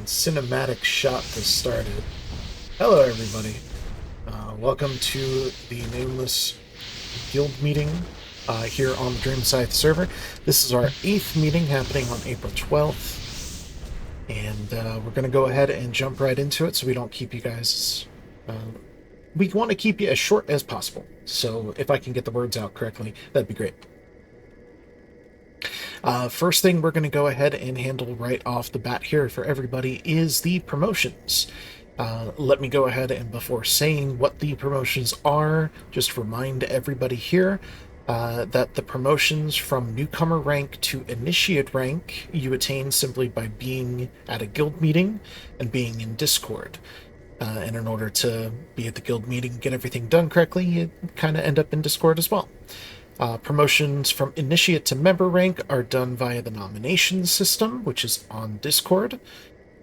cinematic shot to start it. Hello, everybody. Welcome to the Nameless Guild meeting here on the Dreamscythe server. This is our 8th meeting happening on April 12th, and we're going to go ahead and jump right into it so we don't keep you guys... we want to keep you as short as possible, so if I can get the words out correctly, that'd be great. First thing we're going to go ahead and handle right off the bat here for everybody is the promotions. Let me go ahead and before saying what the promotions are, just remind everybody here that the promotions from newcomer rank to initiate rank you attain simply by being at a guild meeting and being in Discord. And in order to be at the guild meeting and get everything done correctly, you kind of end up in Discord as well. Promotions from Initiate to Member rank are done via the nomination system, which is on Discord,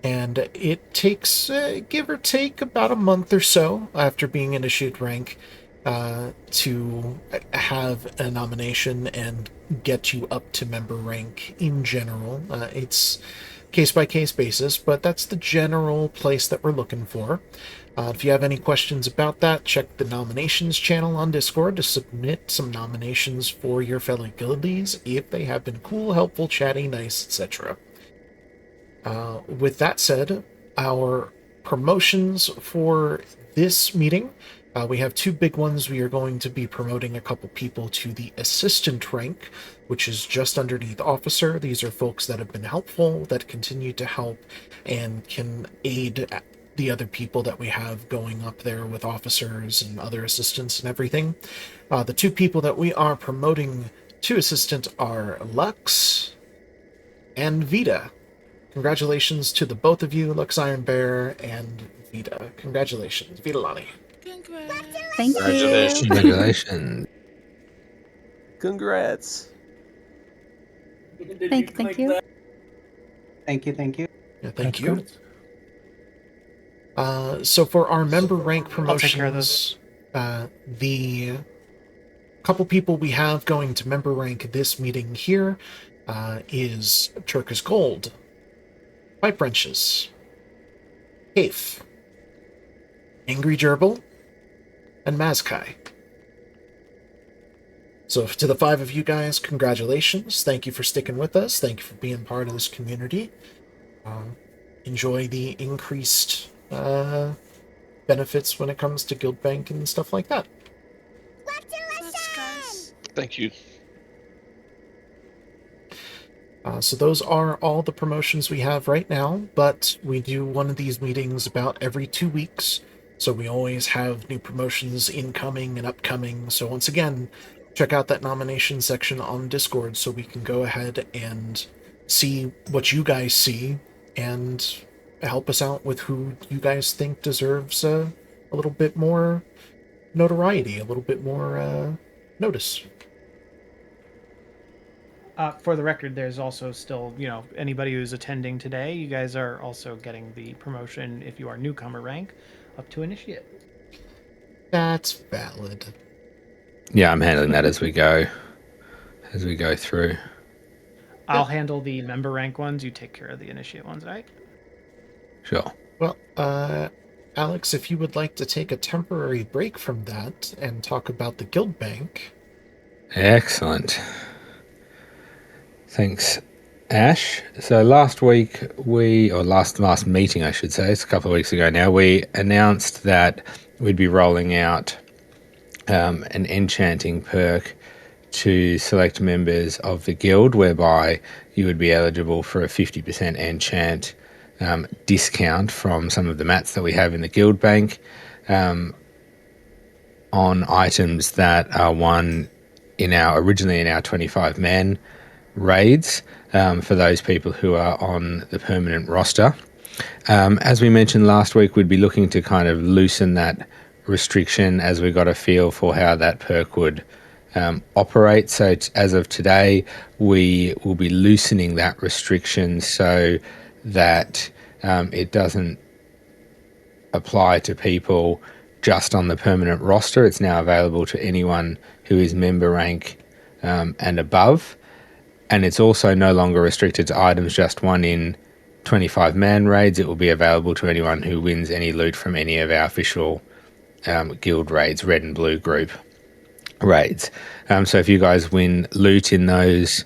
and it takes, give or take, about a month or so after being Initiate rank to have a nomination and get you up to Member rank in general. It's case-by-case basis, but that's the general place that we're looking for. If you have any questions about that, check the nominations channel on Discord to submit some nominations for your fellow guildies if they have been cool, helpful, chatty, nice, etc. With that said, our promotions for this meeting, we have two big ones. We are going to be promoting a couple people to the assistant rank, which is just underneath officer. These are folks that have been helpful, that continue to help, and can aid the other people that we have going up there with officers and other assistants and everything. The two people that we are promoting to assistant are Lux and Vita. Congratulations to the both of you, Lux Iron Bear and Vita. Congratulations, Vita Lani. Thank you. Congratulations. Congrats. Thank you. Thank you. Yeah, thank you. So for our member rank promotions, I'll take care of those. The couple people we have going to member rank this meeting here is Turkish Gold, Pipe Wrenches, Hafe, Angry Gerbil, and Mazkai. So to the 5 of you guys, congratulations. Thank you for sticking with us. Thank you for being part of this community. Enjoy the increased benefits when it comes to guild bank and stuff like that. Thank you. So those are all the promotions we have right now, but we do one of these meetings about every 2 weeks, so we always have new promotions incoming and upcoming. So once again, check out that nomination section on Discord so we can go ahead and see what you guys see and help us out with who you guys think deserves a little bit more notoriety, a little bit more notice. For the record, there's also still, anybody who's attending today, you guys are also getting the promotion if you are newcomer rank up to initiate. That's valid. Yeah, I'm handling that as we go through. I'll handle the member rank ones. You take care of the initiate ones, right? Sure. Well, Alex, if you would like to take a temporary break from that and talk about the guild bank. Excellent. Thanks, Ash. So last meeting, I should say, it's a couple of weeks ago now, we announced that we'd be rolling out an enchanting perk to select members of the guild, whereby you would be eligible for a 50% enchant discount from some of the mats that we have in the guild bank on items that are won originally in our 25-man raids for those people who are on the permanent roster. As we mentioned last week, we'd be looking to kind of loosen that restriction as we got a feel for how that perk would operate. So as of today, we will be loosening that restriction so that it doesn't apply to people just on the permanent roster. It's now available to anyone who is member rank and above. And it's also no longer restricted to items just won in 25-man raids, it will be available to anyone who wins any loot from any of our official guild raids, red and blue group raids. So if you guys win loot in those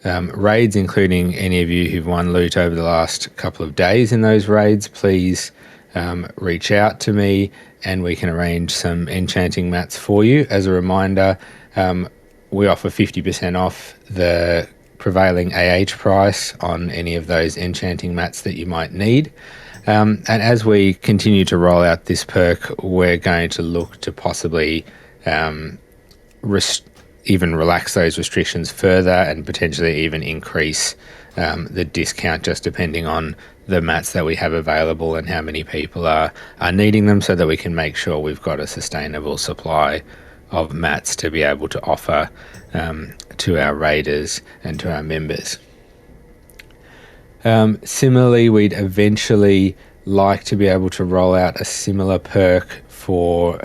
raids, including any of you who've won loot over the last couple of days in those raids, please reach out to me and we can arrange some enchanting mats for you. As a reminder, we offer 50% off the prevailing price on any of those enchanting mats that you might need. And as we continue to roll out this perk, we're going to look to possibly even relax those restrictions further and potentially even increase the discount, just depending on the mats that we have available and how many people are needing them, so that we can make sure we've got a sustainable supply of mats to be able to offer to our raiders and to our members. Similarly, we'd eventually like to be able to roll out a similar perk for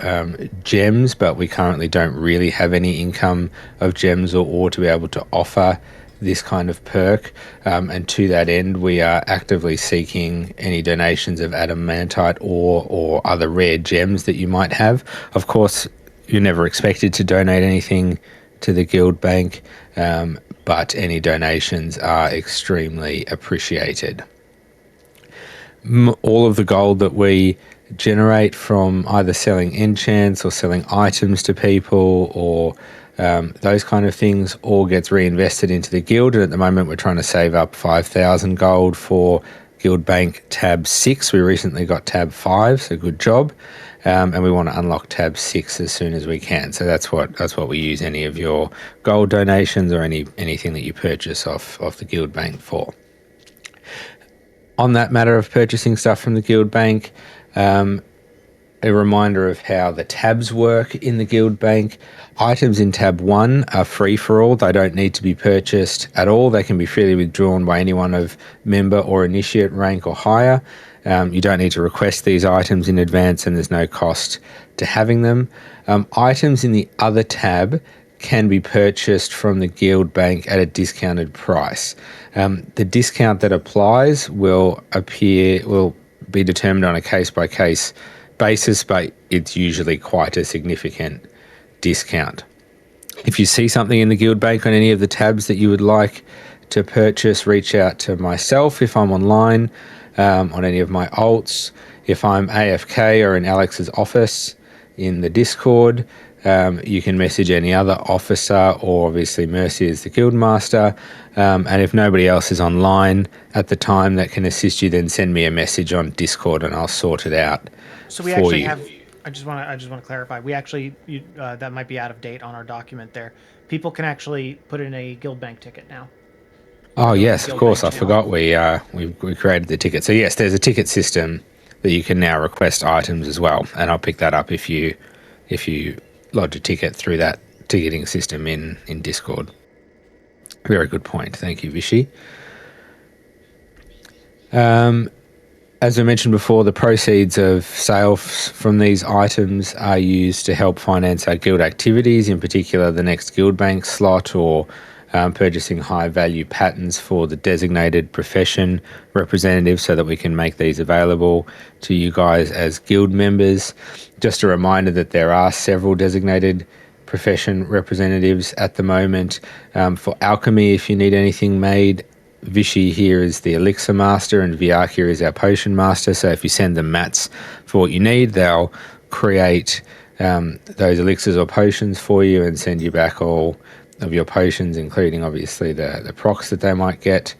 gems, but we currently don't really have any income of gems or ore to be able to offer this kind of perk. And to that end, we are actively seeking any donations of adamantite ore or other rare gems that you might have. Of course, you're never expected to donate anything to the guild bank, but any donations are extremely appreciated. All of the gold that we generate from either selling enchants or selling items to people or those kind of things all gets reinvested into the guild, and at the moment we're trying to save up 5,000 gold for Guild Bank tab 6. We recently got tab 5, so good job. And we want to unlock tab 6 as soon as we can. So that's what we use any of your gold donations or anything that you purchase off the Guild Bank for. On that matter of purchasing stuff from the Guild Bank, a reminder of how the tabs work in the Guild Bank. Items in tab 1 are free for all. They don't need to be purchased at all. They can be freely withdrawn by anyone of member or initiate rank or higher. You don't need to request these items in advance, and there's no cost to having them. Items in the other tab can be purchased from the Guild Bank at a discounted price. The discount that applies will be determined on a case-by-case basis, but it's usually quite a significant discount. If you see something in the Guild Bank on any of the tabs that you would like to purchase, reach out to myself if I'm online, on any of my alts. If I'm AFK or in Alex's office in the Discord, you can message any other officer, or obviously Mercy is the guild master. And if nobody else is online at the time that can assist you, then send me a message on Discord and I'll sort it out. So we actually have. I just want to clarify. We actually that might be out of date on our document there. People can actually put in a guild bank ticket now. Oh yes, of course. I forgot we created the ticket. So yes, there's a ticket system that you can now request items as well, and I'll pick that up if you lodge a ticket through that ticketing system in Discord. Very good point. Thank you, Vishy. As I mentioned before, the proceeds of sales from these items are used to help finance our guild activities, in particular the next guild bank slot, or purchasing high-value patterns for the designated profession representatives so that we can make these available to you guys as guild members. Just a reminder that there are several designated profession representatives at the moment. For alchemy, if you need anything made, Vishy here is the elixir master and Vyakir is our potion master. So if you send them mats for what you need, they'll create those elixirs or potions for you and send you back all of your potions, including obviously the procs that they might get.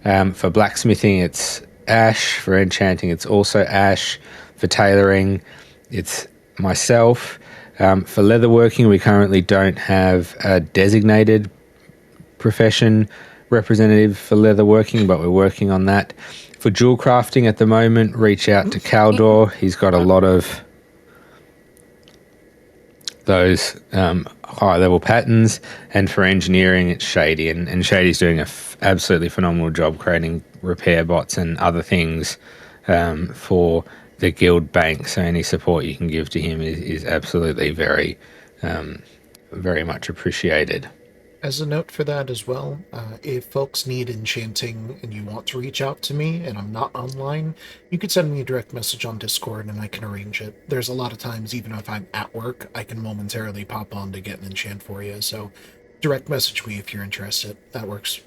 For blacksmithing, it's Ash. For enchanting, it's also Ash. For tailoring, it's myself. For leatherworking, we currently don't have a designated profession representative for leatherworking, but we're working on that. For jewel crafting at the moment, reach out to Caldor. He's got a lot of those high-level patterns. And for engineering, it's Shady, and Shady's doing an absolutely phenomenal job creating repair bots and other things for the guild bank. So any support you can give to him is absolutely very much appreciated. As a note for that as well, if folks need enchanting and you want to reach out to me and I'm not online, you could send me a direct message on Discord and I can arrange it. There's a lot of times, even if I'm at work, I can momentarily pop on to get an enchant for you. So direct message me if you're interested. That works.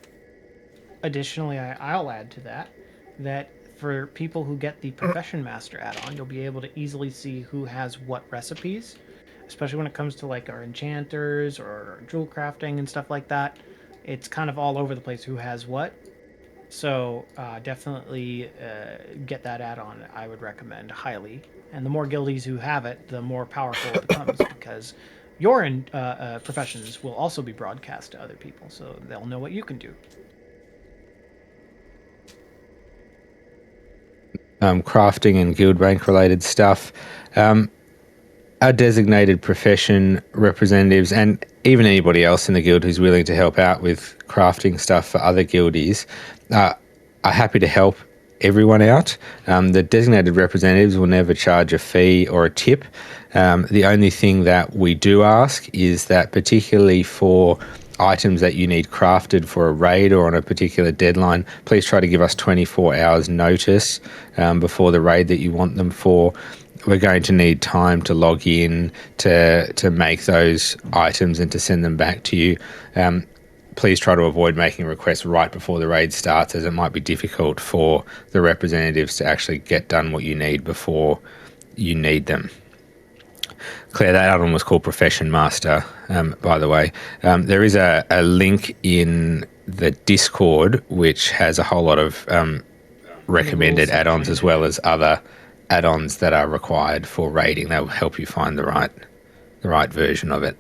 Additionally, I'll add to that for people who get the Profession Master add-on, you'll be able to easily see who has what recipes, especially when it comes to like our enchanters or jewel crafting and stuff like that. It's kind of all over the place who has what. So definitely get that add-on. I would recommend highly. And the more guildies who have it, the more powerful it becomes because your professions will also be broadcast to other people, so they'll know what you can do. Crafting and guild rank related stuff. Our designated profession representatives and even anybody else in the guild who's willing to help out with crafting stuff for other guildies are happy to help everyone out. The designated representatives will never charge a fee or a tip. The only thing that we do ask is that, particularly for items that you need crafted for a raid or on a particular deadline, please try to give us 24 hours notice before the raid that you want them for. We're going to need time to log in to make those items and to send them back to you. Please try to avoid making requests right before the raid starts, as it might be difficult for the representatives to actually get done what you need before you need them. Claire, that album was called Profession Master, by the way. There is a link in the Discord which has a whole lot of recommended add-ons as well as other add-ons that are required for raiding. That will help you find the right version of it.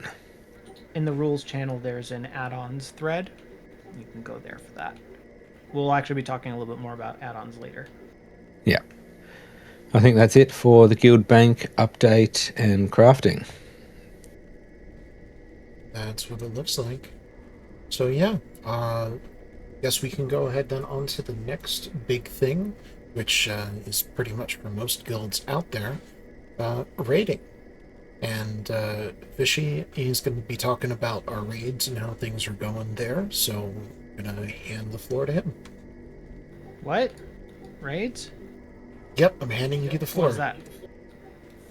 In the rules channel, there's an add-ons thread. You can go there for that. We'll actually be talking a little bit more about add-ons later. Yeah. I think that's it for the Guild Bank update and crafting. That's what it looks like. So yeah, guess we can go ahead then on to the next big thing, which is pretty much for most guilds out there, raiding. And Fishy is going to be talking about our raids and how things are going there, so I'm going to hand the floor to him. What? Raids? Yep, I'm handing you the floor. What is that?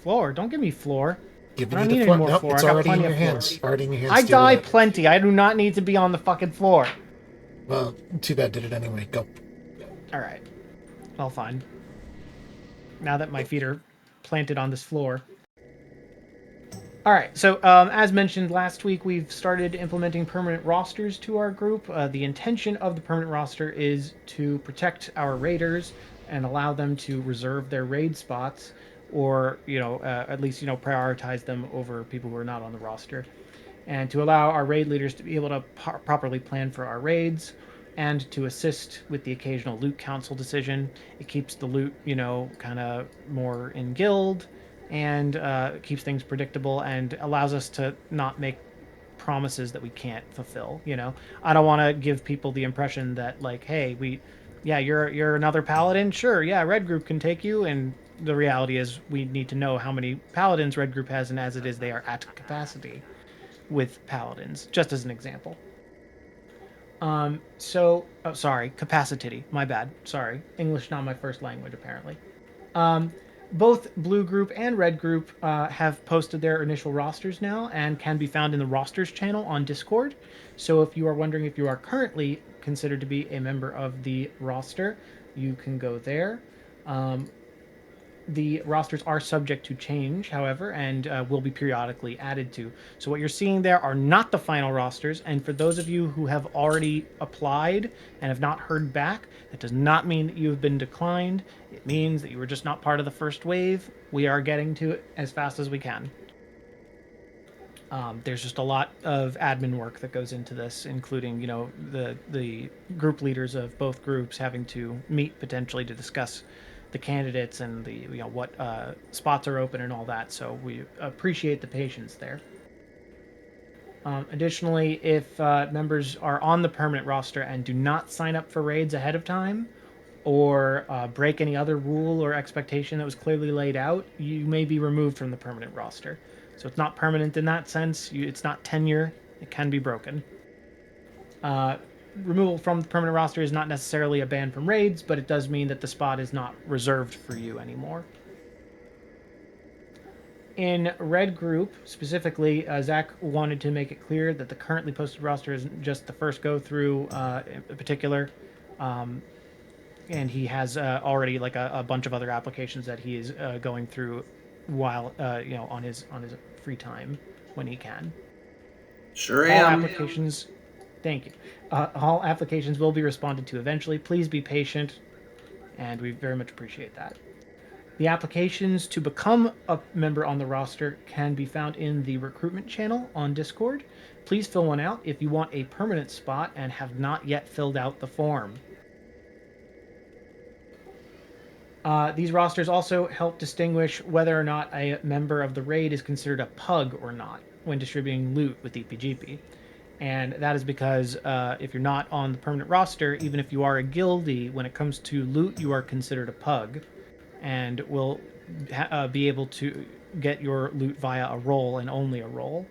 Floor? Don't give me floor. Giving I you don't the need floor. any more Nope, floor. it's I got already in plenty your of hands. floor. Already in your hands. I Deal die with it. plenty. I do not need to be on the fucking floor. Well, too bad did it anyway. Go. Alright. Well, fine. Now that my feet are planted on this floor. Alright, so as mentioned last week, we've started implementing permanent rosters to our group. The intention of the permanent roster is to protect our raiders and allow them to reserve their raid spots, or at least prioritize them over people who are not on the roster, and to allow our raid leaders to be able to properly plan for our raids and to assist with the occasional loot council decision. It keeps the loot, kind of more in guild, and keeps things predictable and allows us to not make promises that we can't fulfill. I don't want to give people the impression that, like, hey, you're another paladin, sure, yeah, red group can take you, and the reality is we need to know how many paladins red group has, and as it is, they are at capacity with paladins, just as an example. Sorry, capacity. My bad. Sorry, English not my first language apparently. Both blue group and red group have posted their initial rosters now and can be found in the rosters channel on Discord. So if you are wondering if you are currently considered to be a member of the roster, you can go there. The rosters are subject to change, however, and will be periodically added to. So what you're seeing there are not the final rosters, and for those of you who have already applied and have not heard back, that does not mean that you have been declined. It means that you were just not part of the first wave. We are getting to it as fast as we can. There's just a lot of admin work that goes into this, including, the group leaders of both groups having to meet potentially to discuss the candidates and the what spots are open and all that. So we appreciate the patience there. Additionally, if members are on the permanent roster and do not sign up for raids ahead of time, or break any other rule or expectation that was clearly laid out, you may be removed from the permanent roster. So it's not permanent in that sense. It's not tenure. It can be broken. Removal from the permanent roster is not necessarily a ban from raids, but it does mean that the spot is not reserved for you anymore. In Red Group, specifically, Zach wanted to make it clear that the currently posted roster isn't just the first go-through in particular. And he has already like a bunch of other applications that he is going through while on his free time when he can. Sure All am. applications, thank you. All applications will be responded to eventually. Please be patient, and we very much appreciate that. The applications to become a member on the roster can be found in the recruitment channel on Discord. Please fill one out if you want a permanent spot and have not yet filled out the form. These rosters also help distinguish whether or not a member of the raid is considered a pug or not when distributing loot with EPGP. And that is because if you're not on the permanent roster, even if you are a guildie, when it comes to loot, you are considered a pug and will be able to get your loot via a roll and only a roll.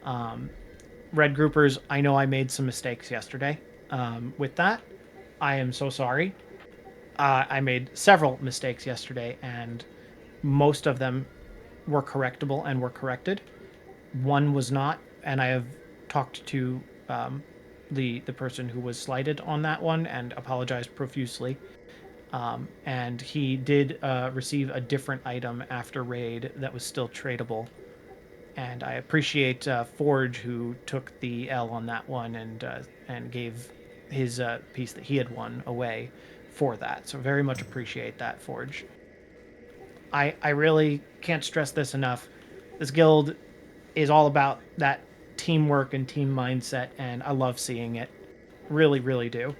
Red groupers, I know I made some mistakes yesterday. With that, I am so sorry. I made several mistakes yesterday, and most of them were correctable and were corrected. One was not, and I have talked to the person who was slighted on that one and apologized profusely. And he did receive a different item after raid that was still tradable. And I appreciate Forge, who took the L on that one and gave his piece that he had won away for that. So very much appreciate that, Forge. I really can't stress this enough. This guild is all about that teamwork and team mindset, and I love seeing it. Really, really do.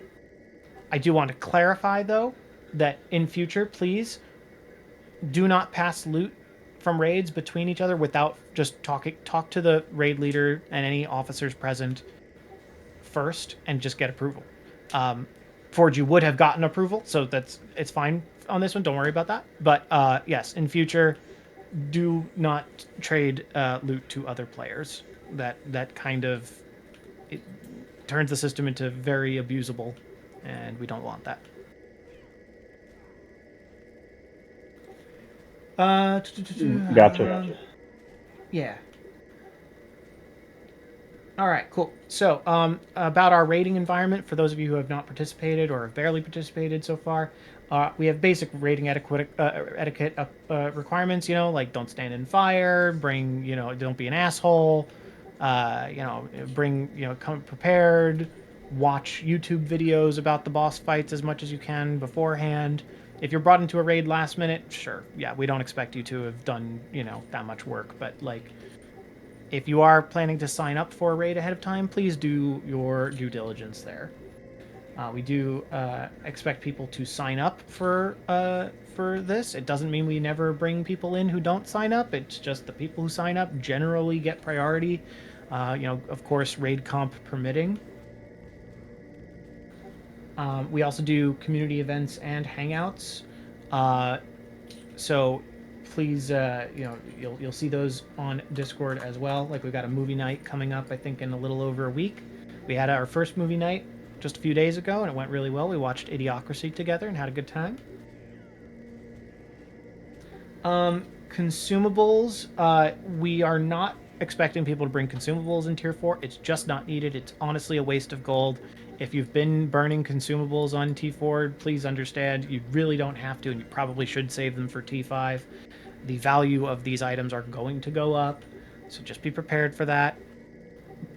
I do want to clarify, though, that in future, please do not pass loot from raids between each other without just talk to the raid leader and any officers present first and just get approval. Forge, you would have gotten approval, so it's fine on this one. Don't worry about that. But yes, in future, do not trade loot to other players. That kind of it turns the system into very abusable, and we don't want that. Gotcha. Yeah. All right, cool. So, about our rating environment, for those of you who have not participated or have barely participated so far, we have basic rating etiquette requirements. Like don't stand in fire, bring, don't be an asshole, come prepared, watch YouTube videos about the boss fights as much as you can beforehand. If you're brought into a raid last minute, sure, yeah, we don't expect you to have done, that much work, but like, if you are planning to sign up for a raid ahead of time, please do your due diligence there. We do expect people to sign up for this. It doesn't mean we never bring people in who don't sign up. It's just the people who sign up generally get priority. Of course, raid comp permitting. We also do community events and hangouts. So please, you'll see those on Discord as well. Like we've got a movie night coming up, I think, in a little over a week. We had our first movie night just a few days ago, and it went really well. We watched Idiocracy together and had a good time. Consumables, we are not expecting people to bring consumables in Tier 4. It's just not needed. It's honestly a waste of gold. If you've been burning consumables on T4, please understand you really don't have to, and you probably should save them for T5. The value of these items are going to go up, so just be prepared for that.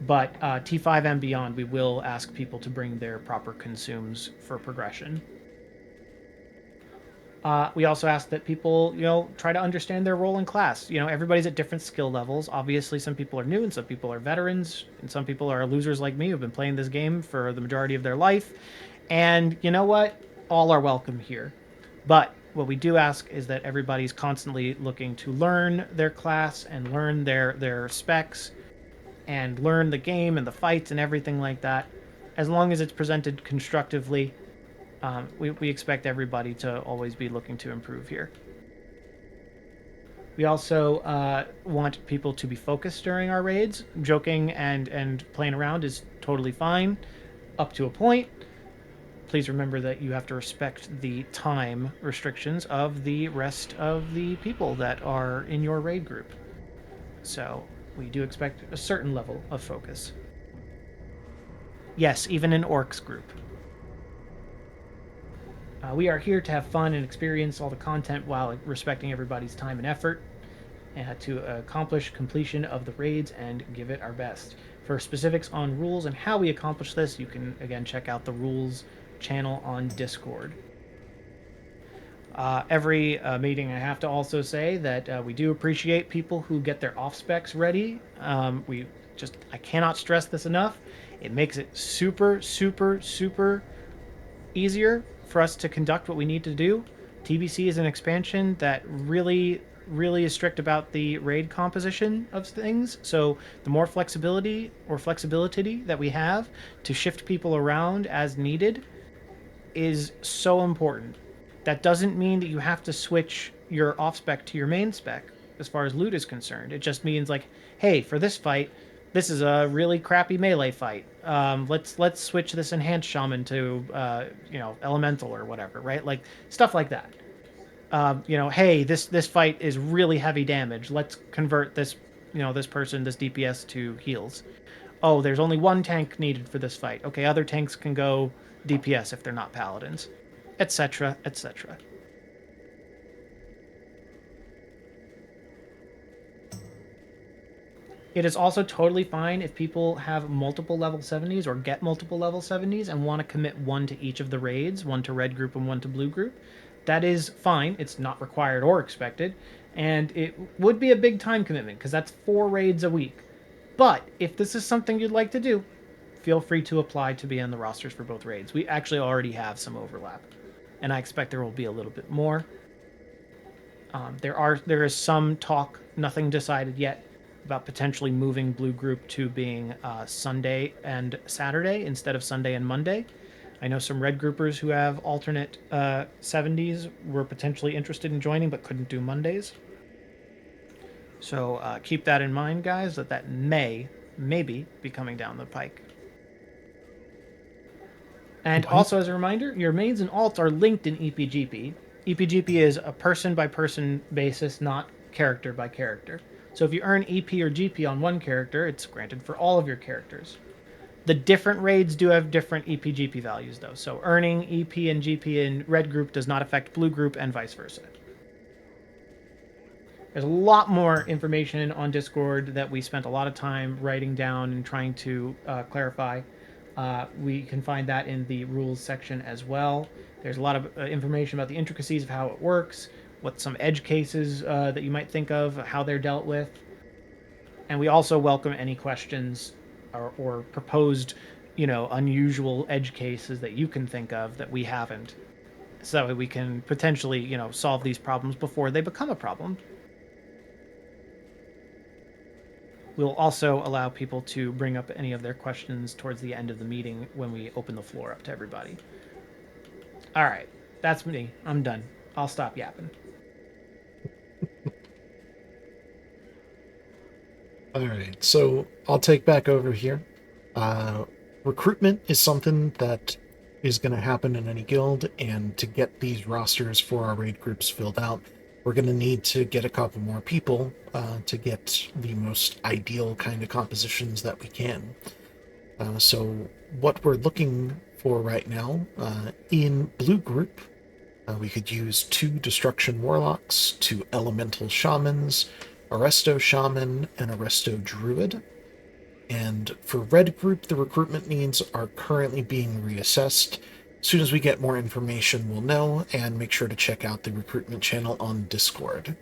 But T5 and beyond, we will ask people to bring their proper consumes for progression. We also ask that people, try to understand their role in class. Everybody's at different skill levels. Obviously, some people are new and some people are veterans, and some people are losers like me who've been playing this game for the majority of their life. And you know what? All are welcome here. But what we do ask is that everybody's constantly looking to learn their class and learn their specs and learn the game and the fights and everything like that. As long as it's presented constructively, we expect everybody to always be looking to improve here. We also want people to be focused during our raids. Joking and playing around is totally fine, up to a point. Please remember that you have to respect the time restrictions of the rest of the people that are in your raid group. So we do expect a certain level of focus. Yes, even an orcs group. We are here to have fun and experience all the content while respecting everybody's time and effort, to accomplish completion of the raids and give it our best. For specifics on rules and how we accomplish this, you can again check out the rules channel on Discord. Every meeting, I have to also say that we do appreciate people who get their off specs ready. I cannot stress this enough. It makes it super, super, super easier for us to conduct what we need to do. TBC is an expansion that really, really is strict about the raid composition of things. So the more flexibility that we have to shift people around as needed is so important. That doesn't mean that you have to switch your off spec to your main spec as far as loot is concerned. It just means like, hey, for this fight, this is a really crappy melee fight. Let's switch this enhanced shaman to elemental or whatever, right? Like stuff like that. Hey, this fight is really heavy damage. Let's convert this this DPS to heals. Oh, there's only one tank needed for this fight. Okay, other tanks can go DPS if they're not paladins, etc., etc. It is also totally fine if people have multiple level 70s or get multiple level 70s and want to commit one to each of the raids, one to red group and one to blue group. That is fine. It's not required or expected. And it would be a big time commitment because that's 4 raids a week. But if this is something you'd like to do, feel free to apply to be on the rosters for both raids. We actually already have some overlap, and I expect there will be a little bit more. There is some talk, nothing decided yet, about potentially moving Blue Group to being Sunday and Saturday instead of Sunday and Monday. I know some Red Groupers who have alternate 70s were potentially interested in joining but couldn't do Mondays. So keep that in mind, guys, that may maybe be coming down the pike. And also, as a reminder, your mains and alts are linked in EPGP. EPGP is a person-by-person basis, not character by character. So if you earn EP or GP on one character, it's granted for all of your characters. The different raids do have different EPGP values, though. So earning EP and GP in Red Group does not affect Blue Group and vice versa. There's a lot more information on Discord that we spent a lot of time writing down and trying to clarify. We can find that in the rules section as well. There's a lot of information about the intricacies of how it works, what some edge cases that you might think of, how they're dealt with. And we also welcome any questions or proposed, unusual edge cases that you can think of that we haven't. So that we can potentially, solve these problems before they become a problem. We'll also allow people to bring up any of their questions towards the end of the meeting when we open the floor up to everybody. All right, that's me. I'm done. I'll stop yapping. All right, so I'll take back over here. Recruitment is something that is going to happen in any guild, and to get these rosters for our raid groups filled out, we're going to need to get a couple more people to get the most ideal kind of compositions that we can. So what we're looking for right now, in Blue Group, we could use 2 Destruction Warlocks, 2 Elemental Shamans, a Resto Shaman, and a Resto Druid. And for Red Group, the recruitment needs are currently being reassessed. As soon as we get more information, we'll know, and make sure to check out the recruitment channel on Discord.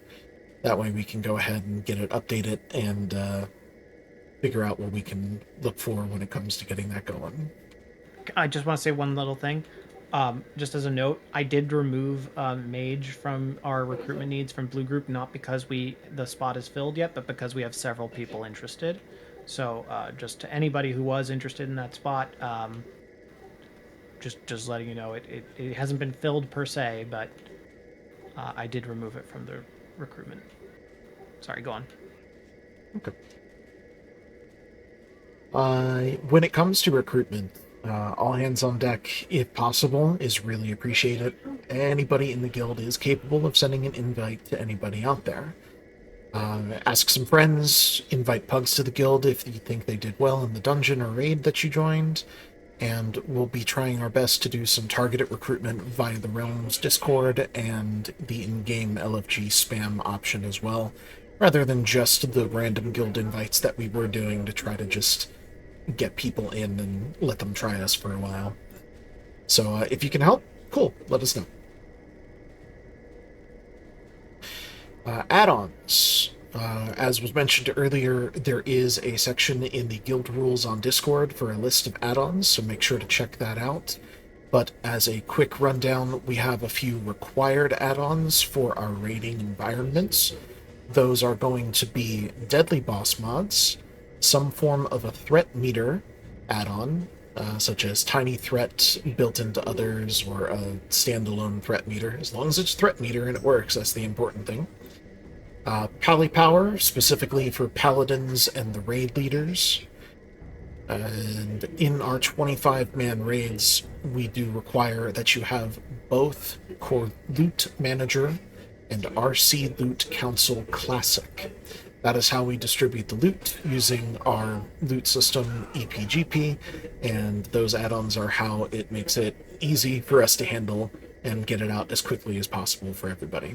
That way we can go ahead and get it updated and figure out what we can look for when it comes to getting that going. I just want to say one little thing. Just as a note, I did remove Mage from our recruitment needs from Blue Group, not because the spot is filled yet, but because we have several people interested. So just to anybody who was interested in that spot, just letting you know, it hasn't been filled per se, but I did remove it from the recruitment. Sorry, go on. Okay. When it comes to recruitment, all hands on deck, if possible, is really appreciated. Anybody in the guild is capable of sending an invite to anybody out there. Ask some friends, invite pugs to the guild if you think they did well in the dungeon or raid that you joined, and we'll be trying our best to do some targeted recruitment via the Realms Discord and the in-game LFG spam option as well, rather than just the random guild invites that we were doing to try to just get people in and let them try us for a while. So if you can help, cool, let us know. Add-ons. As was mentioned earlier, there is a section in the guild rules on Discord for a list of add-ons, so make sure to check that out. But as a quick rundown, we have a few required add-ons for our raiding environments. Those are going to be deadly boss mods, some form of a threat meter add-on, such as tiny threat built into others or a standalone threat meter. As long as it's threat meter and it works, that's the important thing. Pally Power, specifically for paladins and the raid leaders. And in our 25-man raids, we do require that you have both Core Loot Manager and RC Loot Council Classic. That is how we distribute the loot using our loot system EPGP, and those add-ons are how it makes it easy for us to handle and get it out as quickly as possible for everybody.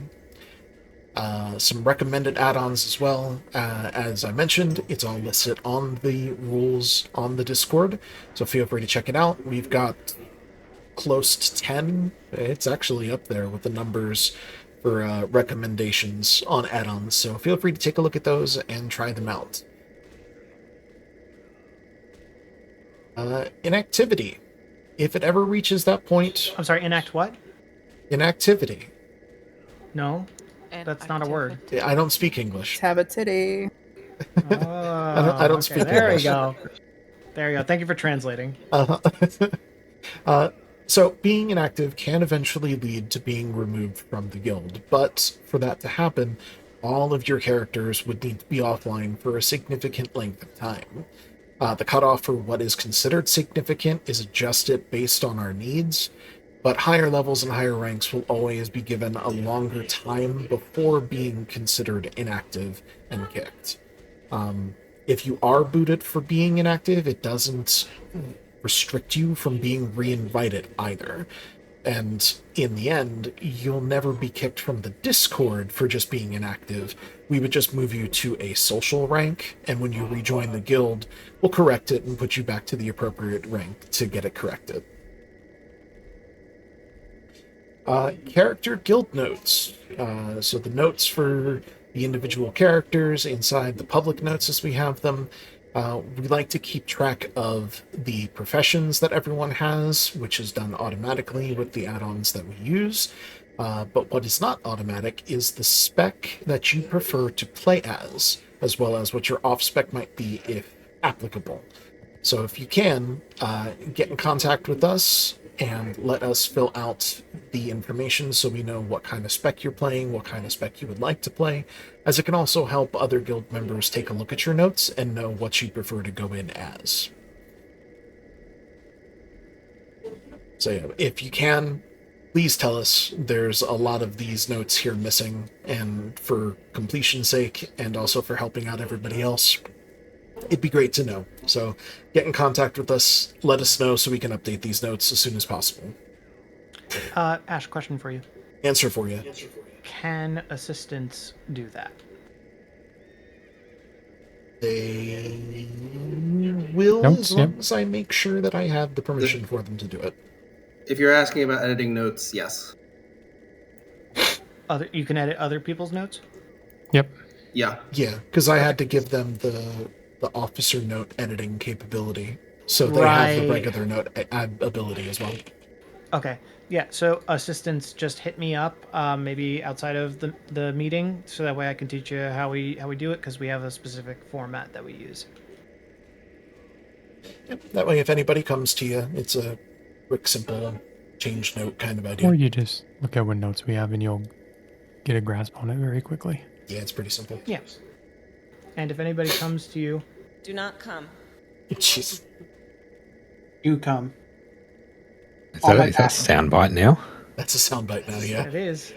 Some recommended add-ons as well. As I mentioned, it's all listed on the rules on the Discord, so feel free to check it out. We've got close to 10. It's actually up there with the numbers for recommendations on add-ons, so feel free to take a look at those and try them out. Inactivity. If it ever reaches that point... I'm sorry, enact what? Inactivity. No, that's not a word. I don't speak English. Have a titty. Oh, I don't speak there English. There we go. There you go. Thank you for translating. So, being inactive can eventually lead to being removed from the guild, but for that to happen, all of your characters would need to be offline for a significant length of time. The cutoff for what is considered significant is adjusted based on our needs, but higher levels and higher ranks will always be given a longer time before being considered inactive and kicked. If you are booted for being inactive, it doesn't restrict you from being re-invited either. And in the end, you'll never be kicked from the Discord for just being inactive. We would just move you to a social rank, and when you rejoin the guild, we'll correct it and put you back to the appropriate rank to get it corrected. Character guild notes. So the notes for the individual characters inside the public notes as we have them. We like to keep track of the professions that everyone has, which is done automatically with the add-ons that we use. But what is not automatic is the spec that you prefer to play as well as what your off-spec might be if applicable. So if you can, get in contact with us and let us fill out the information so we know what kind of spec you're playing, what kind of spec you would like to play, as it can also help other guild members take a look at your notes and know what you prefer to go in as. So yeah, if you can, please tell us. There's a lot of these notes here missing, and for completion's sake, and also for helping out everybody else, it'd be great to know. So get in contact with us, let us know so we can update these notes as soon as possible. Ash, question for you. Answer for you. Can assistants do that? They will, as long as I make sure that I have the permission for them to do it. If you're asking about editing notes, yes. You can edit other people's notes? Yep. Yeah. Yeah, because I had to give them the officer note editing capability, so they have the regular note ability as well. Okay. Yeah, so assistants, just hit me up, maybe outside of the meeting, so that way I can teach you how we do it, because we have a specific format that we use. Yep, that way if anybody comes to you, it's a quick, simple change note kind of idea. Or you just look at what notes we have and you'll get a grasp on it very quickly. Yeah, it's pretty simple. Yeah. And if anybody comes to you... Do not come. Jeez. You come. Is On that, my is that back. soundbite now? That's a soundbite now, yeah. It is.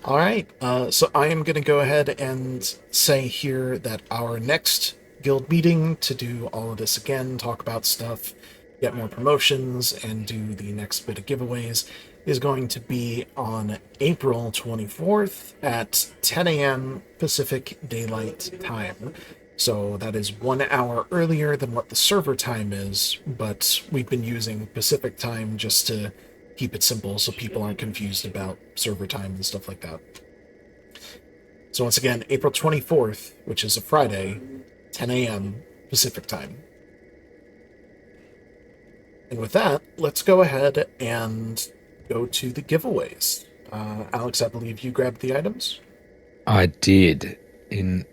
All right, so I am going to go ahead and say here that our next guild meeting to do all of this again, talk about stuff, get more promotions, and do the next bit of giveaways is going to be on April 24th at 10 a.m. Pacific Daylight Time. So that is 1 hour earlier than what the server time is, but we've been using Pacific time just to keep it simple so people aren't confused about server time and stuff like that. So once again, April 24th, which is a Friday, 10 a.m. Pacific time. And with that, let's go ahead and go to the giveaways. Alex, I believe you grabbed the items? I did. In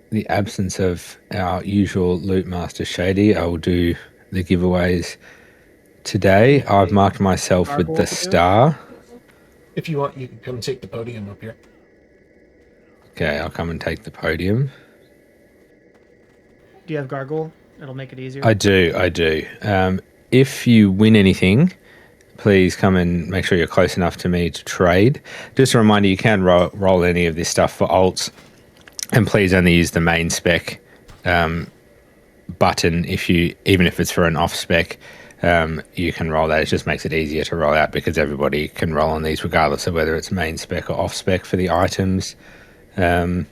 the absence of our usual Loot Master Shady, I will do the giveaways today. I've marked myself with the star. If you want, you can come take the podium up here. Okay, I'll come and take the podium. Do you have Gargle? It'll make it easier. I do. If you win anything, please come and make sure you're close enough to me to trade. Just a reminder, you can roll any of this stuff for alts, and please only use the main spec button. Even if it's for an off spec, you can roll that. It just makes it easier to roll out because everybody can roll on these regardless of whether it's main spec or off spec for the items. And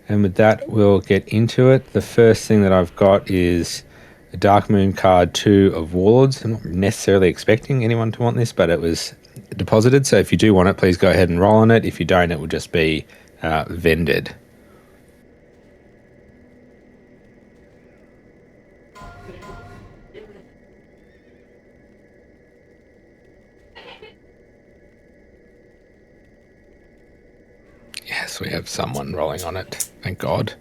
with that, we'll get into it. The first thing that I've got is a Dark Moon card 2 of Warlords. I'm not necessarily expecting anyone to want this, but it was deposited. So if you do want it, please go ahead and roll on it. If you don't, it will just be vended. Yes, we have someone rolling on it. Thank God.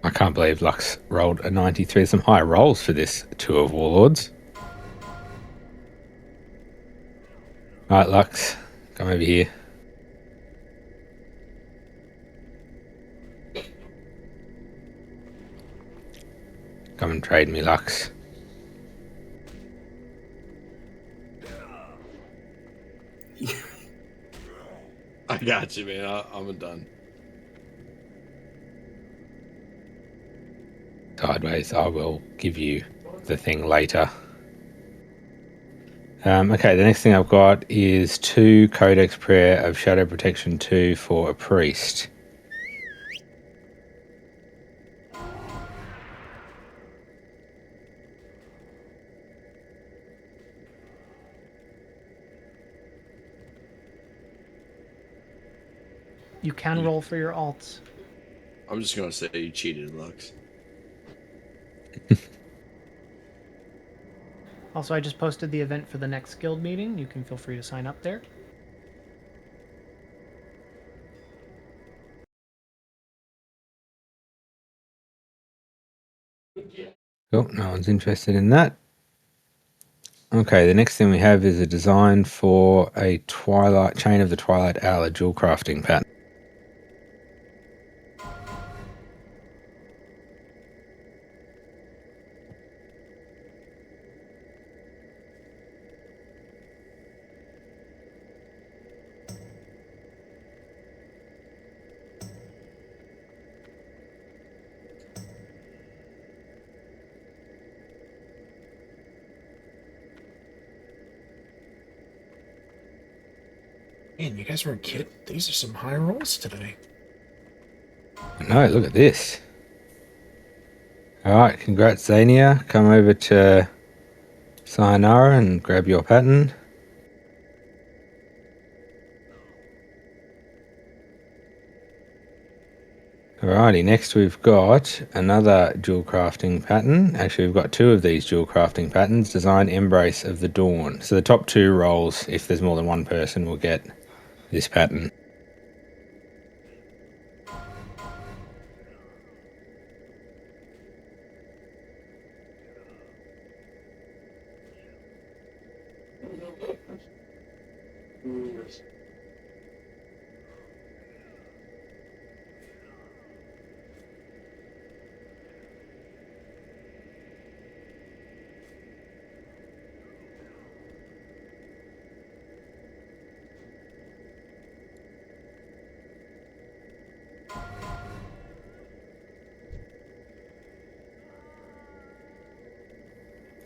I can't believe Lux rolled a 93. Some high rolls for this 2 of Warlords. Alright, Lux, come over here. Come and trade me, Lux. I got you, man. I'm done. Sideways, I will give you the thing later. Okay, the next thing I've got is 2 Codex Prayer of Shadow Protection 2 for a priest. You can roll for your alts. I'm just gonna say you cheated, Lux. Also, I just posted the event for the next guild meeting. You can feel free to sign up there. Cool, no one's interested in that. Okay, the next thing we have is a design for a Twilight Chain of the Twilight Hour dual crafting pattern. Man, you guys weren't kidding. These are some high rolls today. No, look at this. Alright, congrats Zania. Come over to Sayonara and grab your pattern. Alrighty, next we've got another dual crafting pattern. Actually, we've got 2 of these dual crafting patterns. Design Embrace of the Dawn. So the top 2 rolls, if there's more than one person, will get this pattern.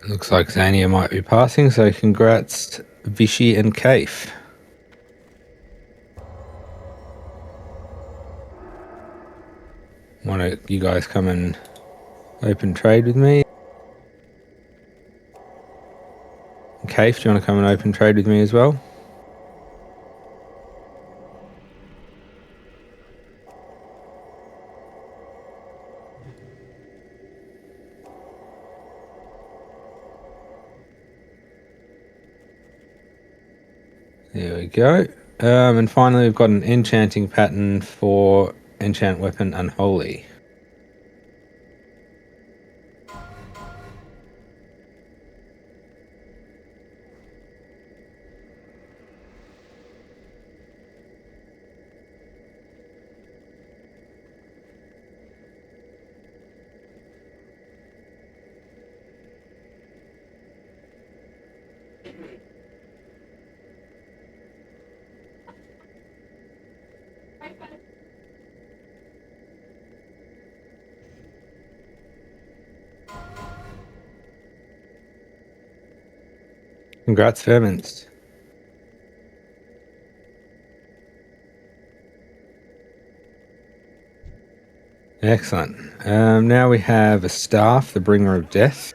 Looks like Zania might be passing, so congrats, Vishy and Kaif. Want to you guys come and open trade with me? Kaif, do you want to come and open trade with me as well? There we go. And finally, we've got an enchanting pattern for enchant weapon Unholy. Congrats, Vermins. Excellent. Now we have a staff, the Bringer of Death.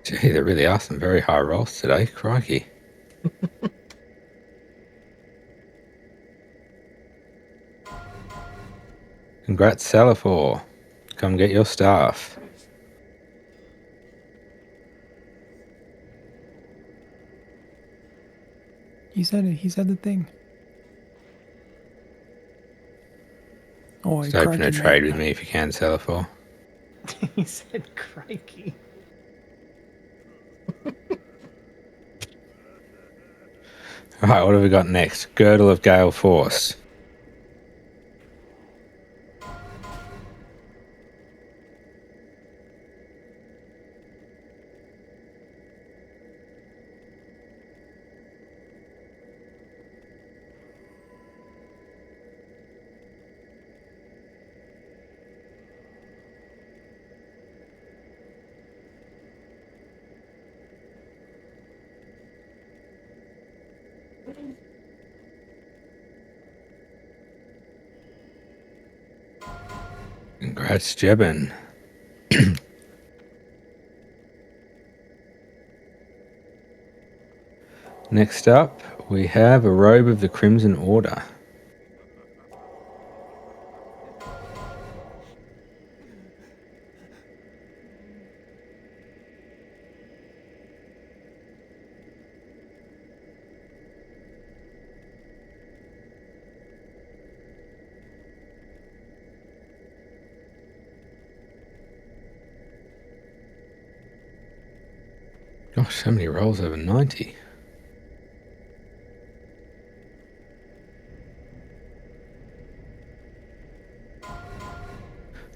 Gee, there really are some very high rolls today. Crikey. Congrats, Salafor. Come get your staff. He said it. He said the thing. Oh, Just open a trade with me if you can, Salafor. He said, crikey. Alright, what have we got next? Girdle of Gale Force. Congrats, Jebin. Next up, we have a Robe of the Crimson Order. Gosh, so many rolls over 90.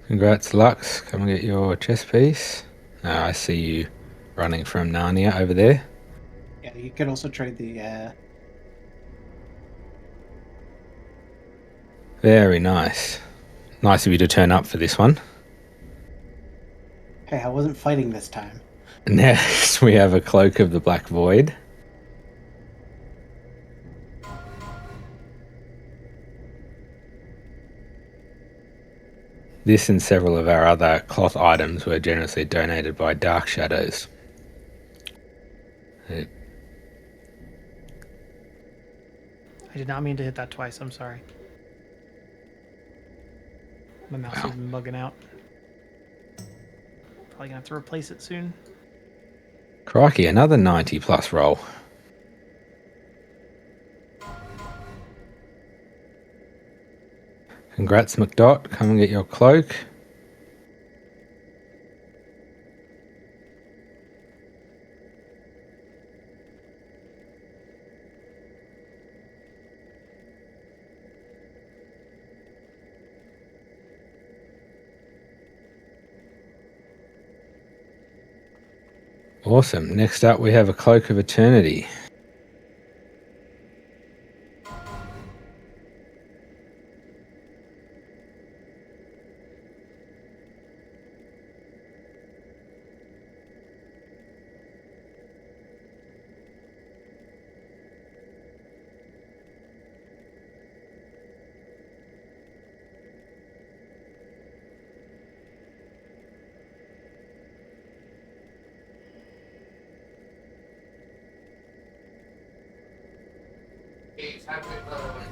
Congrats, Lux. Come and get your chess piece. I see you running from Narnia over there. Yeah, you could also trade the. Very nice. Nice of you to turn up for this one. Hey, I wasn't fighting this time. Next, we have a Cloak of the Black Void. This and several of our other cloth items were generously donated by Dark Shadows. I did not mean to hit that twice. I'm sorry. My mouse has been bugging out. Probably gonna have to replace it soon. Crikey, another 90 plus roll. Congrats, McDot. Come and get your cloak. Awesome. Next up, we have a Cloak of Eternity.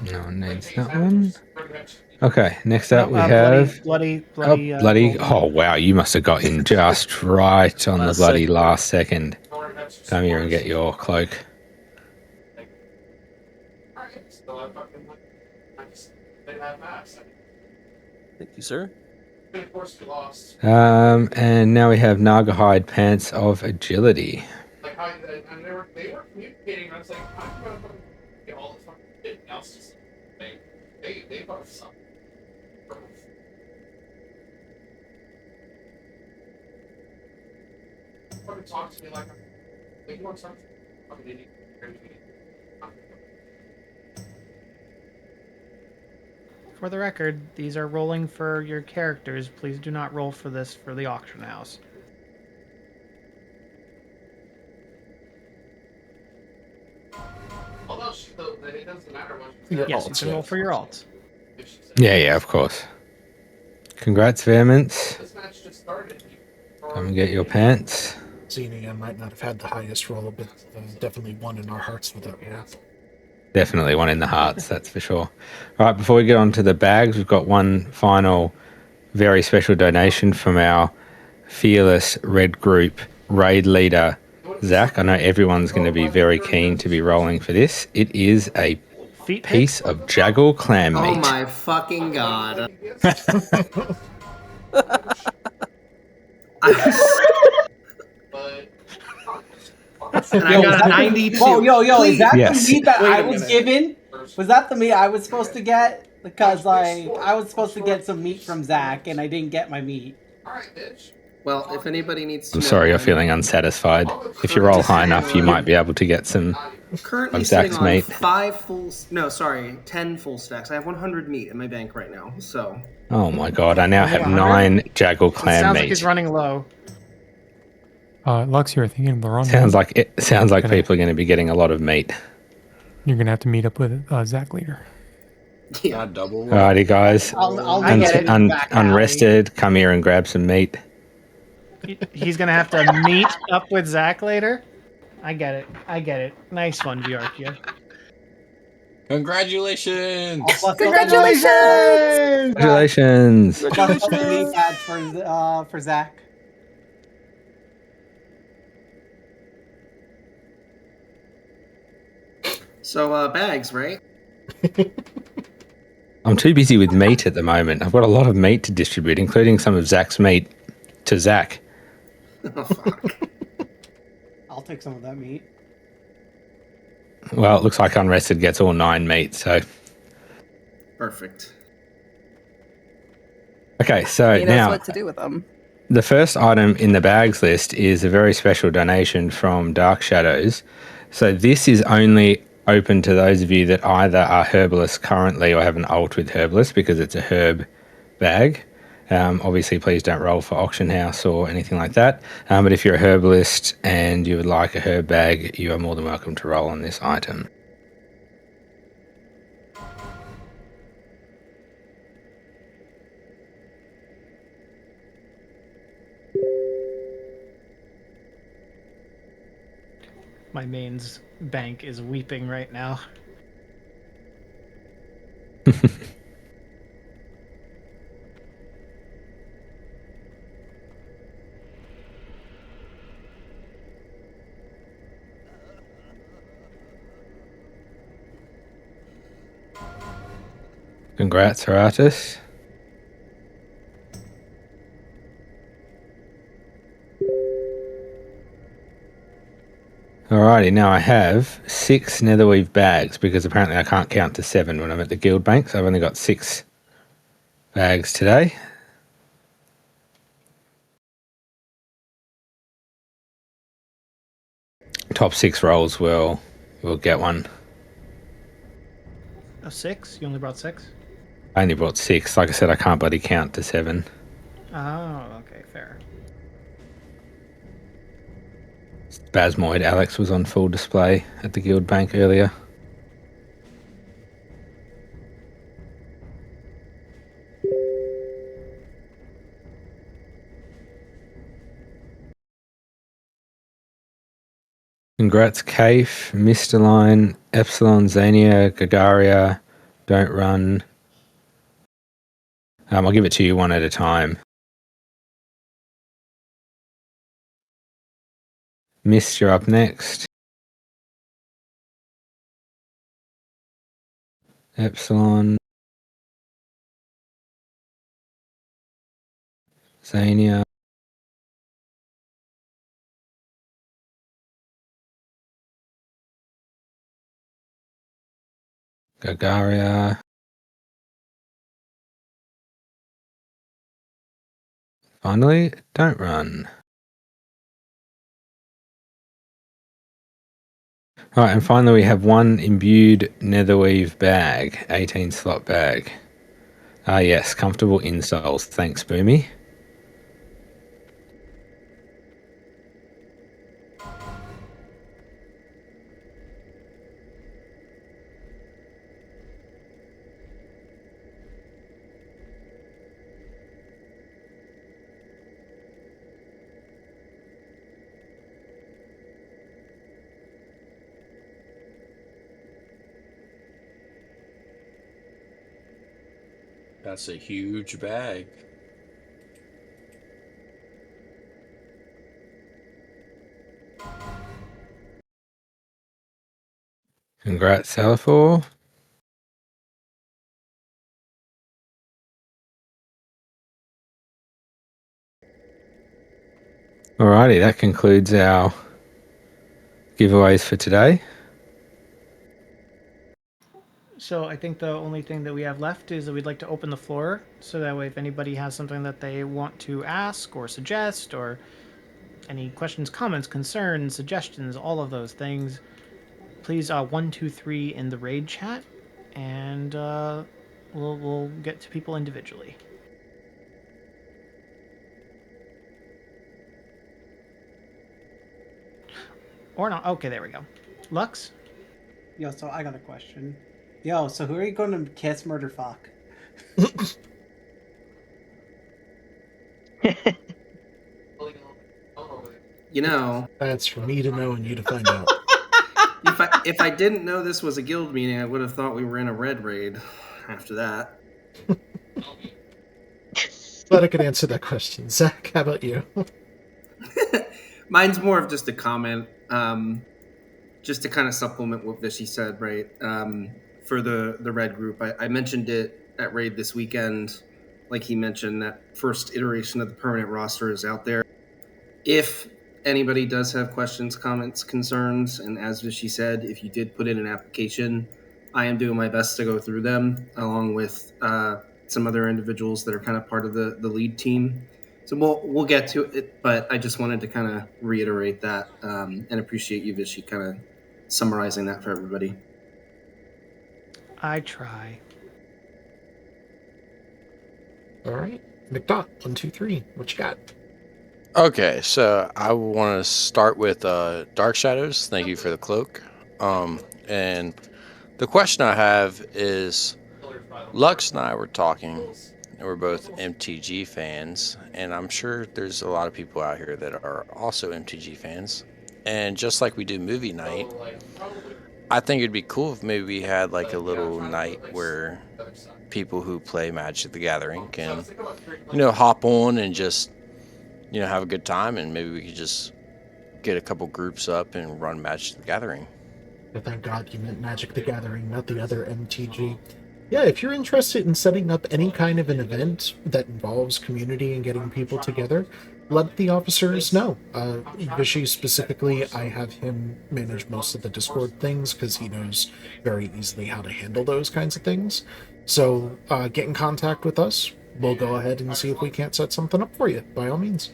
No one needs that one. Okay, next up we have bloody. bloody. Oh wow, you must have got in just right on the bloody last second. Come here and get your cloak. Thank you, sir. And now we have Nagahide Pants of Agility. Like how they were communicating. I was like, I'm gonna get all this fucking shit. And I was just they both suck. Fucking talk to me like you want something. Fucking idiot. For the record, these are rolling for your characters. Please do not roll for this for the auction house. Although it doesn't matter what. Yes, you can roll for your alts. Yeah, of course. Congrats, Vermints. This match just started. Come and get your pants. Xenia might not have had the highest roll, but definitely one in our hearts without you. Definitely one in the hearts, that's for sure. All right, before we get on to the bags, we've got one final very special donation from our fearless red group raid leader, Zach. I know everyone's going to be very keen to be rolling for this. It is a piece of Jaggle clam meat. Oh my fucking god. And I got a 92. Yo, is that Yes. the meat that Wait I a was minute. given? Was that the meat I was supposed to get? Because, like, I was supposed to get some meat from Zach, and I didn't get my meat. Well, if anybody needs to I'm know, sorry you're feeling unsatisfied. If you roll high enough, you might be able to get some currently of sitting Zach's on meat. 10 full stacks. I have 100 meat in my bank right now, so. Oh my god, I now have 100? 9 Jaggle It clam sounds meat. like he's running low. Lux, you're thinking of the wrong Sounds one. like people are going to be getting a lot of meat. You're going to have to meet up with Zach later. Yeah. Not double. Alrighty, guys. I'll I get it. back alley. Unrested, come here and grab some meat. He's gonna have to meet up with Zach later. I get it. Nice one, Bjorkia. Congratulations! Congratulations! Congratulations! Plus the meat badge for Zach. So, bags, right? I'm too busy with meat at the moment. I've got a lot of meat to distribute, including some of Zach's meat to Zach. Oh, fuck. I'll take some of that meat. Well, it looks like Unrested gets all 9 meat, so... Perfect. Okay, so He knows now... what to do with them. The first item in the bags list is a very special donation from Dark Shadows. So this is only open to those of you that either are herbalists currently or have an alt with herbalist, because it's a herb bag. Obviously, please don't roll for auction house or anything like that. But if you're a herbalist and you would like a herb bag, you are more than welcome to roll on this item. My main's bank is weeping right now. Congrats, Horatus. Alrighty, now I have 6 netherweave bags because apparently I can't count to 7 when I'm at the guild bank, so I've only got 6 bags today. Top 6 rolls will get one. A 6? You only brought 6? I only brought 6. Like I said, I can't bloody count to 7. Oh, okay, fair. Basmoid Alex was on full display at the guild bank earlier. Congrats, Kaif, Mr. Line, Epsilon, Zania, Gagaria, Don't Run. I'll give it to you one at a time. Mist, you're up next. Epsilon. Zania. Gagaria. Finally, Don't Run. Alright, and finally we have one imbued netherweave bag, 18 slot bag. Ah yes, comfortable insoles. Thanks, Boomy. That's a huge bag. Congrats, Salafor. Alrighty, that concludes our giveaways for today. So I think the only thing that we have left is that we'd like to open the floor, so that way if anybody has something that they want to ask or suggest, or any questions, comments, concerns, suggestions, all of those things, please 1, 2, 3 in the raid chat, and we'll get to people individually. Or not. Okay, there we go. Lux? Yo, so I got a question. Yo, so who are you going to kiss, murder, fuck? You know, That's for me to know and you to find out. if I didn't know this was a guild meeting, I would have thought we were in a red raid. After that, But I could answer that question. Zach, how about you? mine's more of just a comment, just to kind of supplement what Vishy said. Right, for the red group, I mentioned it at raid this weekend. Like he mentioned, that first iteration of the permanent roster is out there. If anybody does have questions, comments, concerns, and as Vishy said, if you did put in an application, I am doing my best to go through them along with some other individuals that are kind of part of the lead team. So we'll get to it, but I just wanted to kind of reiterate that and appreciate you, Vishy, kind of summarizing that for everybody. I try. All right. McDot, 1, 2, 3. What you got? Okay, so I want to start with Dark Shadows. Thank you for the cloak. And the question I have is, Lux and I were talking, and we're both MTG fans, and I'm sure there's a lot of people out here that are also MTG fans. And just like we do movie night, I think it'd be cool if maybe we had like a little night where people who play Magic the Gathering can, hop on and just, have a good time, and maybe we could just get a couple groups up and run Magic the Gathering. Thank God you meant Magic the Gathering, not the other MTG. Yeah, if you're interested in setting up any kind of an event that involves community and getting people together, let the officers know. Vishy specifically, I have him manage most of the Discord things because he knows very easily how to handle those kinds of things. So get in contact with us. We'll go ahead and see if we can't set something up for you, by all means.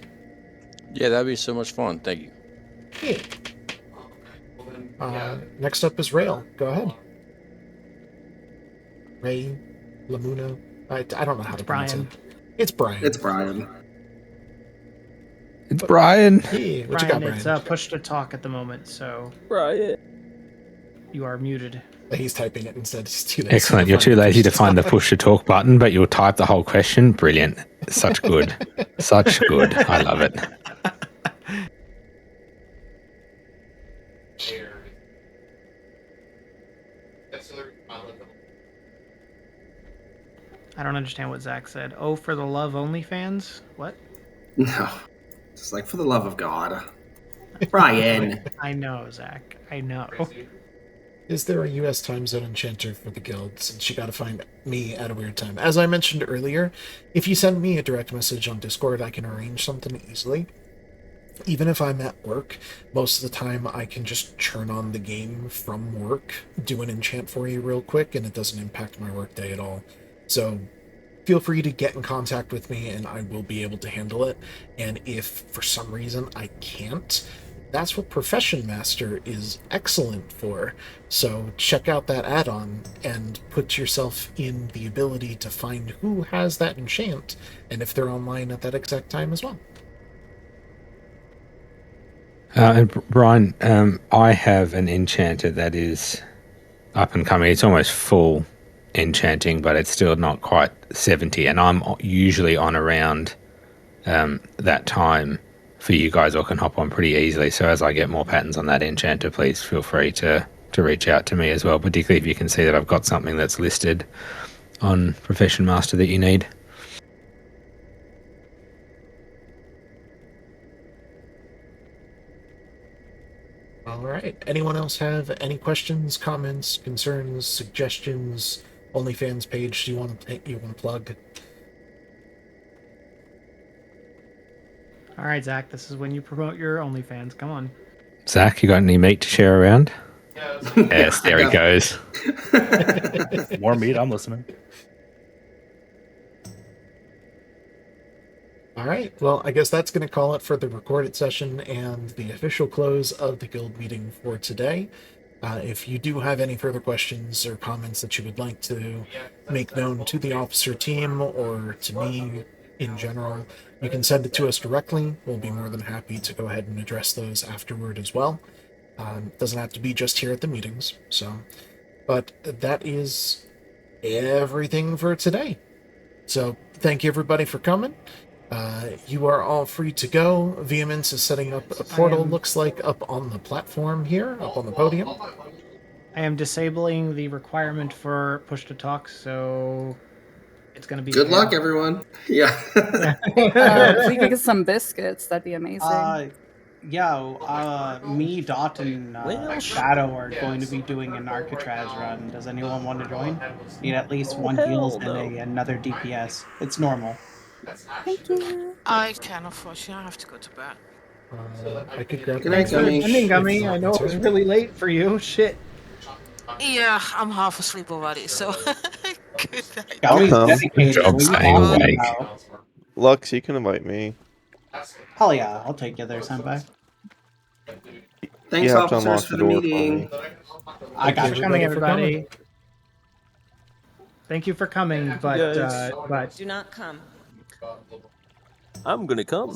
Yeah, that'd be so much fun. Thank you. Yeah. Next up is Rail. Go ahead. Ray, Lamuna. I don't know how to pronounce Brian. it. It's Brian. It's Brian. It's Brian. Yeah, what Brian, you got, it's Brian? push to talk at the moment, so Brian. you are muted. He's typing it instead. He's too lazy. Excellent. You're too lazy to find the push to talk button, but you'll type the whole question. Brilliant. Such good. Such good. I love it. I don't understand what Zach said. Oh, for the love OnlyFans? What? No. Just like, for the love of God. Brian. I know, Zach. I know. Is there a U.S. time zone enchanter for the guild, since you gotta find me at a weird time? As I mentioned earlier, if you send me a direct message on Discord, I can arrange something easily. Even if I'm at work, most of the time I can just turn on the game from work, do an enchant for you real quick, and it doesn't impact my workday at all. So feel free to get in contact with me and I will be able to handle it. And if for some reason I can't, that's what Profession Master is excellent for. So check out that add-on and put yourself in the ability to find who has that enchant and if they're online at that exact time as well. And Brian, I have an enchanter that is up and coming. It's almost full enchanting, but it's still not quite 70. And I'm usually on around that time for you guys, or can hop on pretty easily. So as I get more patterns on that enchanter, please feel free to reach out to me as well, particularly if you can see that I've got something that's listed on Profession Master that you need. All right. Anyone else have any questions, comments, concerns, suggestions? OnlyFans page you want to plug? All right, Zach, this is when you promote your OnlyFans. Come on. Zach, you got any meat to share around? Yes, there he goes. More meat, I'm listening. All right. Well, I guess that's going to call it for the recorded session and the official close of the guild meeting for today. If you do have any further questions or comments that you would like to make known to the officer team or to me in general, you can send it to us directly. We'll be more than happy to go ahead and address those afterward as well. Doesn't have to be just here at the meetings. But that is everything for today. So thank you everybody for coming. You are all free to go. Vehemence is setting up a portal, looks like, up on the platform here, up on the podium. I am disabling the requirement for push to talk, so it's going to be... Good luck, everyone. Yeah. If we could get some biscuits, that'd be amazing. Me, Dot, and Shadow are going to be doing an Arcatraz run. Does anyone want to join? Need at least one heals and another DPS. It's normal. Thank you. I can, unfortunately. I have to go to bed. I could grab Good night, Gummy. Gummy. I know it was really late for you. Shit. Yeah, I'm half asleep already, so good night. Gummy's dedicated. Job staying awake. Lux, you can invite me. Hell yeah, I'll take you there, Senpai. Thanks, You have to officers, unlock for the the door meeting. for me. I got Thanks you. for coming, everybody. Thank you for coming, but Do not come. I'm gonna come.